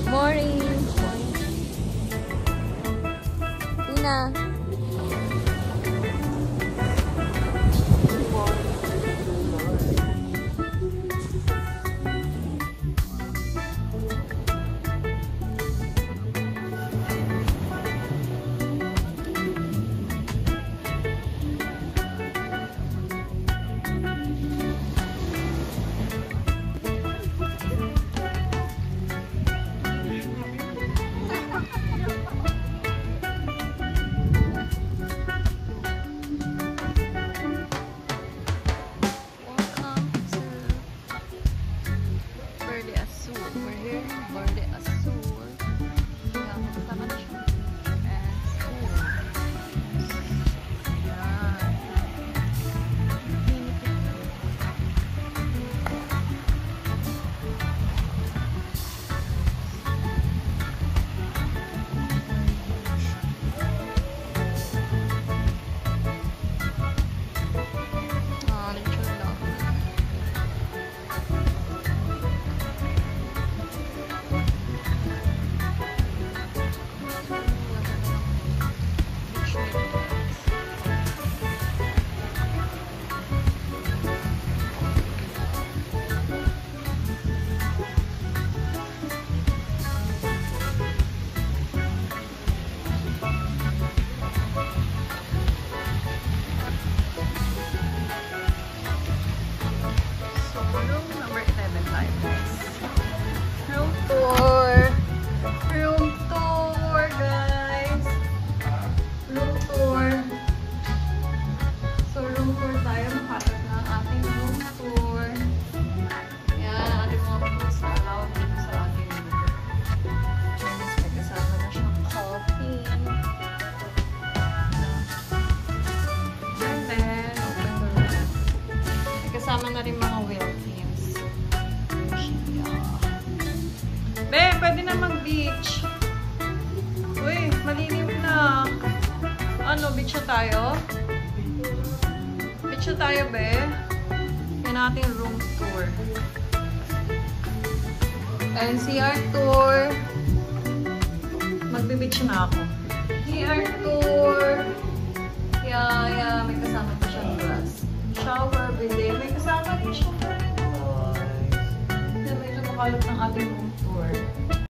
Morning! Tina! Kasama na rin mga Wilkins. Be, pwede na mag-beach. Uy, malilim na. Ano, beach na tayo? Beach na tayo, be. Yan natin room tour. NCR tour. Magbe-beach na ako. CR tour. Yeah, may kasama pa siyang grass. Shower, bili. May kasama rin siya. Medyo makalap ng ating